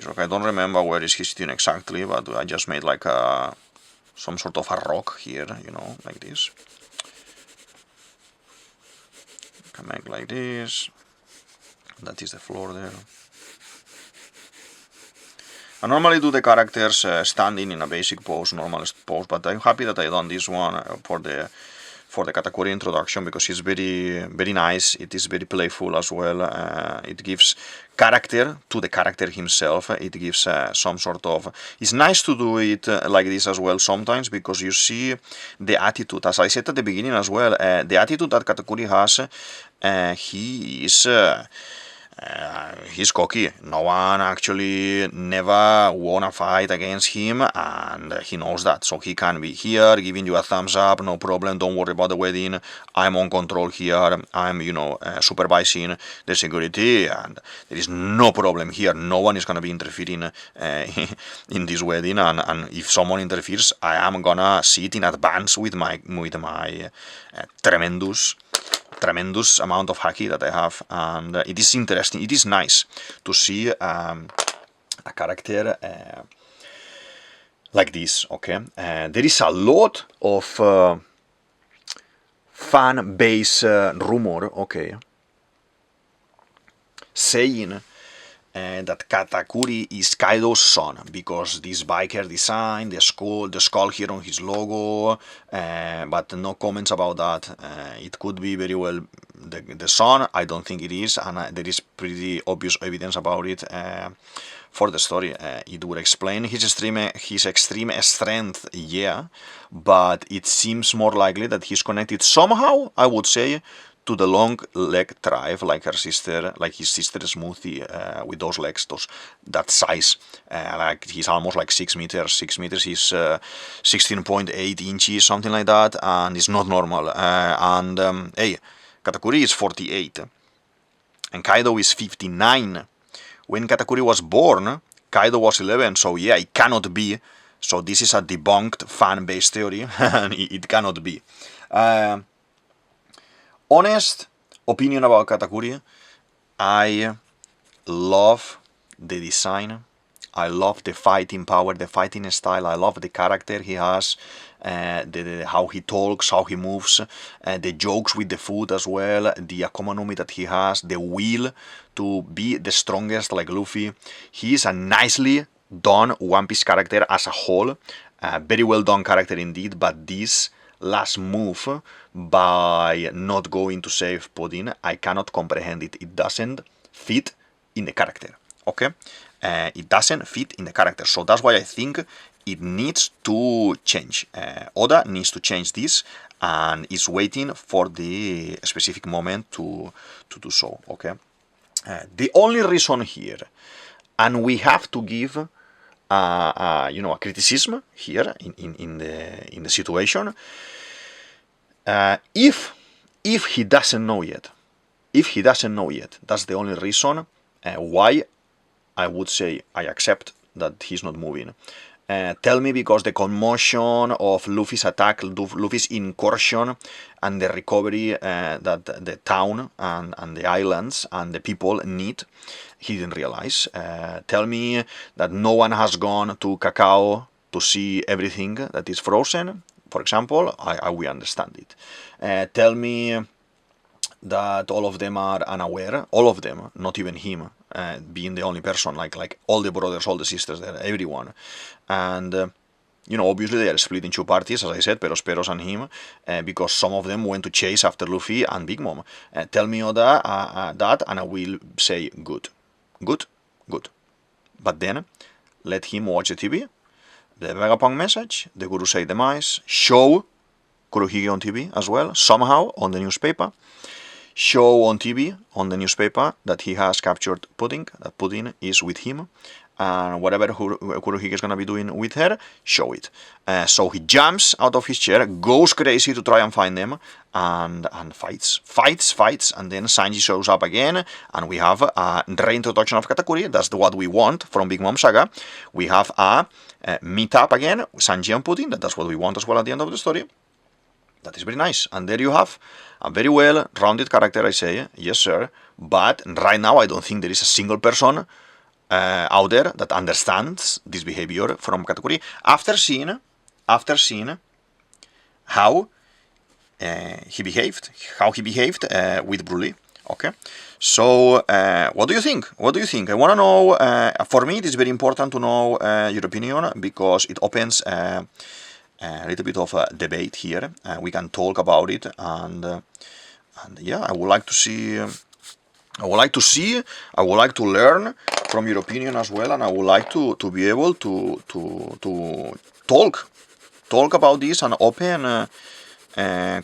rock. I don't remember where is he sitting exactly, but I just made like some sort of a rock here, you know, like this. You can make like this. That is the floor there. I normally do the characters standing in a basic pose, normal pose, but I'm happy that I done this one for the Katakuri introduction, because it's very nice. It is very playful as well. It gives character to the character himself. It gives some sort of... It's nice to do it like this as well sometimes, because you see the attitude. As I said at the beginning as well, the attitude that Katakuri has, he is... he's cocky. No one actually never won a fight against him, and he knows that. So he can be here giving you a thumbs up, no problem, don't worry about the wedding, I'm on control here, I'm, you know, supervising the security, and there is no problem here. No one is going to be interfering in this wedding, and if someone interferes, I am gonna see it in advance with my tremendous amount of haki that I have, and it is interesting, it is nice to see a character like this, okay? There is a lot of fan base rumor, okay, saying that Katakuri is Kaido's son, because this biker design, the skull here on his logo, but no comments about that. It could be very well the son. I don't think it is, and there is pretty obvious evidence about it for the story. It would explain his extreme strength, yeah, but it seems more likely that he's connected somehow, I would say, to the long leg drive like his sister Smoothie with those legs, that size. Like he's almost like 6 meters. 6 meters. He's 16.8 inches, something like that, and it's not normal. Hey, Katakuri is 48, and Kaido is 59. When Katakuri was born, Kaido was 11. So yeah, it cannot be. So this is a debunked fan-based theory, and it cannot be. Honest opinion about Katakuri, I love the design, I love the fighting power, the fighting style, I love the character he has, how he talks, how he moves, the jokes with the food as well, the Akuma no Mi that he has, the will to be the strongest like Luffy. He is a nicely done One Piece character as a whole, very well done character indeed, but this last move by not going to save Puddin, I cannot comprehend it. It doesn't fit in the character, okay? It doesn't fit in the character, so that's why I think it needs to change. Oda needs to change this, and is waiting for the specific moment to do so, okay? The only reason here, and we have to give a criticism here in the situation. If he doesn't know yet, that's the only reason why I would say I accept that he's not moving. Tell me because the commotion of Luffy's attack, Luffy's incursion, and the recovery that the town and the islands and the people need, he didn't realize. Tell me that no one has gone to Cacao to see everything that is frozen, for example, we understand it. Tell me that all of them are unaware, all of them, not even him, being the only person, like all the brothers, all the sisters there, everyone. And, obviously they are split in two parties, as I said, Peros and him, because some of them went to chase after Luffy and Big Mom. Tell me Oda that, and I will say good. But then, let him watch the TV, the Vegapunk message, the Gurusei demise, show Kurohige on TV as well, somehow, on the newspaper. Show on TV, on the newspaper, that he has captured Pudding, that Pudding is with him, and whatever Kurohige is going to be doing with her, show it. So he jumps out of his chair, goes crazy to try and find them, and fights, and then Sanji shows up again, and we have a reintroduction of Katakuri. That's what we want from Big Mom Saga. We have a meet-up again, Sanji and Pudding. That's what we want as well at the end of the story. That is very nice, and there you have a very well-rounded character, I say, yes sir, but right now I don't think there is a single person out there that understands this behavior from Katakuri after seeing how he behaved with Broly. Okay, so what do you think? I want to know. For me, it is very important to know your opinion, because it opens a little bit of a debate here. We can talk about it, and yeah, I would like to see. I would like to learn from your opinion as well, and I would like to be able to talk about this and open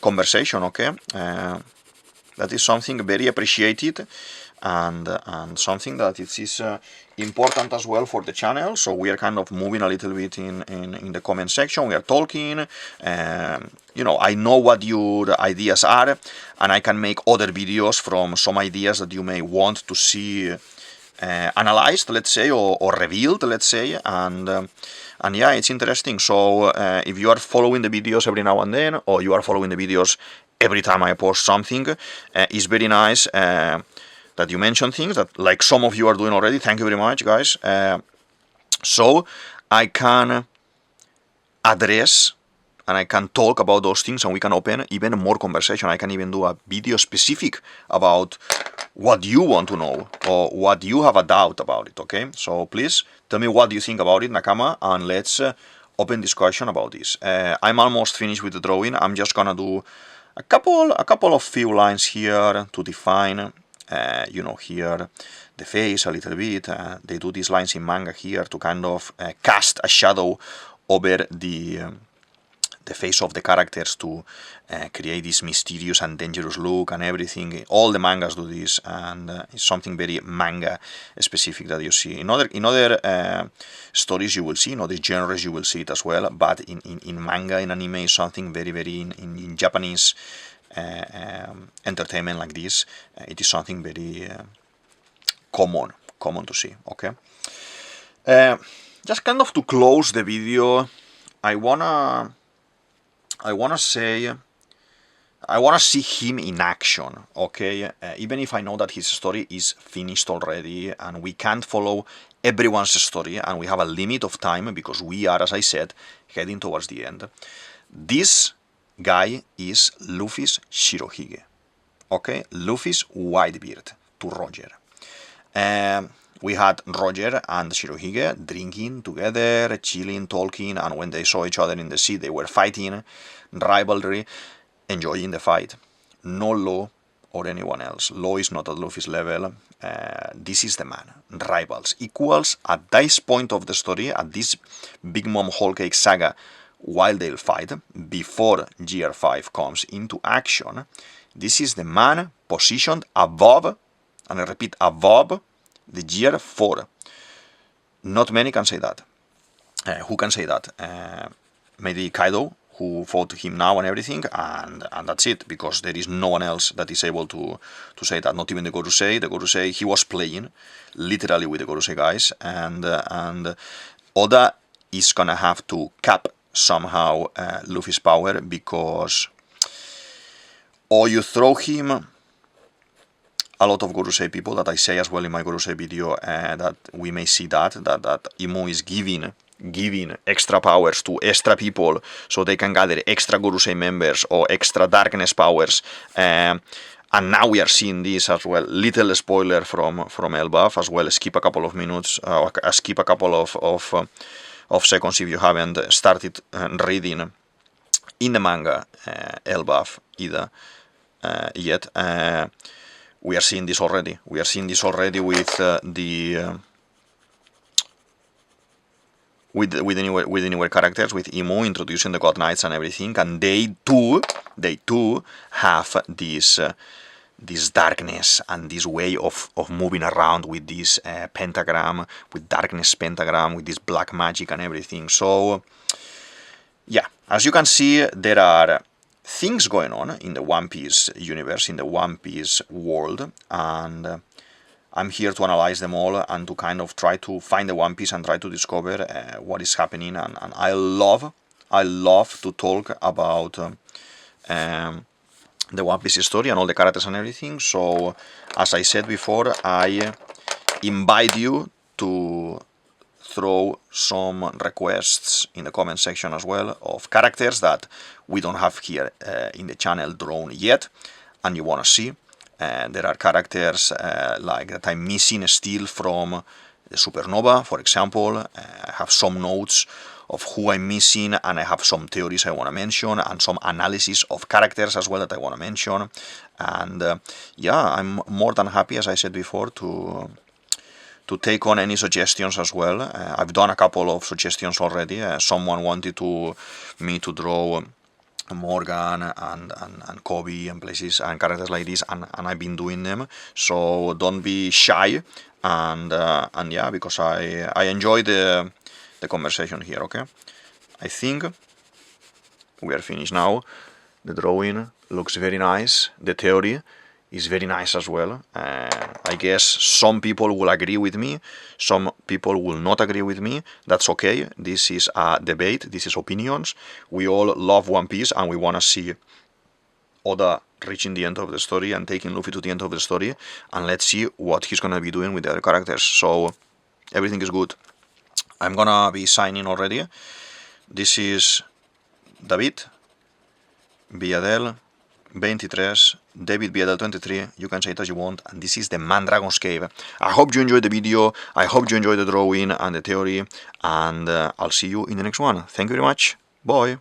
conversation. Okay, that is something very appreciated, and something that it is important as well for the channel. So we are kind of moving a little bit in the comment section. We are talking. I know what your ideas are, and I can make other videos from some ideas that you may want to see analyzed, let's say, or revealed, let's say, and yeah, it's interesting. So if you are following the videos every now and then, or you are following the videos every time I post something, it's very nice that you mention things that, like, some of you are doing already. Thank you very much, guys. So I can address and I can talk about those things, and we can open even more conversation. I can even do a video specific about what you want to know or what you have a doubt about it, okay? So please tell me what you think about it, Nakama, and let's open discussion about this. I'm almost finished with the drawing. I'm just gonna do a couple of few lines here to define, here the face a little bit. They do these lines in manga here to kind of cast a shadow over the the face of the characters to create this mysterious and dangerous look and everything. All the mangas do this, and it's something very manga specific that you see. In other stories you will see, in other genres you will see it as well, but in manga, in anime, is something very in Japanese entertainment like this. It is something very common to see. Okay. Just kind of to close the video, I wanna see him in action, okay? Even if I know that his story is finished already and we can't follow everyone's story and we have a limit of time because we are, as I said, heading towards the end. This guy is Luffy's Shirohige, okay? Luffy's Whitebeard to Roger. We had Roger and Shirohige drinking together, chilling, talking, and when they saw each other in the sea, they were fighting, rivalry, enjoying the fight. No Law or anyone else. Law is not at Luffy's level. This is the man. Rivals. Equals at this point of the story, at this Big Mom Whole Cake saga, while they'll fight, before GR5 comes into action, this is the man positioned above, and I repeat, above the GR4. Not many can say that. Who can say that? Maybe Kaido, who fought him now and everything, and that's it, because there is no one else that is able to say that. Not even the Gorosei. The Gorosei, he was playing literally with the Gorosei guys, and Oda is gonna have to cap somehow Luffy's power, because or you throw him. A lot of Gorosei people that I say as well in my Gorosei video, that we may see that Imu is giving extra powers to extra people so they can gather extra Gorosei members or extra darkness powers, and now we are seeing this as well. Little spoiler from Elbaf as well. Skip a couple of minutes, skip a couple of seconds if you haven't started reading in the manga Elbaf either yet. We are seeing this already. We are seeing this already with the newer characters, with Imu introducing the God Knights and everything, and they too have this darkness and this way of moving around with this pentagram, with darkness pentagram, with this black magic and everything. So yeah, as you can see, there are things going on in the One Piece universe, in the One Piece world, and I'm here to analyze them all and to kind of try to find the One Piece and try to discover what is happening. And I love to talk about the One Piece story and all the characters and everything. So, as I said before, I invite you to throw some requests in the comment section as well of characters that we don't have here in the channel drawn yet and you want to see. There are characters like that I'm missing still from the Supernova, for example. I have some notes of who I'm missing, and I have some theories I want to mention, and some analysis of characters as well that I want to mention. And yeah, I'm more than happy, as I said before, to take on any suggestions as well. I've done a couple of suggestions already. Someone wanted me to draw Morgan and Kobe and places and characters like this, and I've been doing them. So don't be shy, and yeah, because I enjoy the conversation here. Okay, I think we are finished now. The drawing looks very nice. The theory is very nice as well. I guess some people will agree with me, some people will not agree with me. That's okay. This is a debate, this is opinions. We all love One Piece and we want to see Oda reaching the end of the story and taking Luffy to the end of the story, and let's see what he's gonna be doing with the other characters. So everything is good. I'm gonna be signing already. This is DavidViadel23, DavidViadel23, you can say it as you want, and this is the Mandragon's Cave. I hope you enjoyed the video, I hope you enjoyed the drawing and the theory, and I'll see you in the next one. Thank you very much, bye!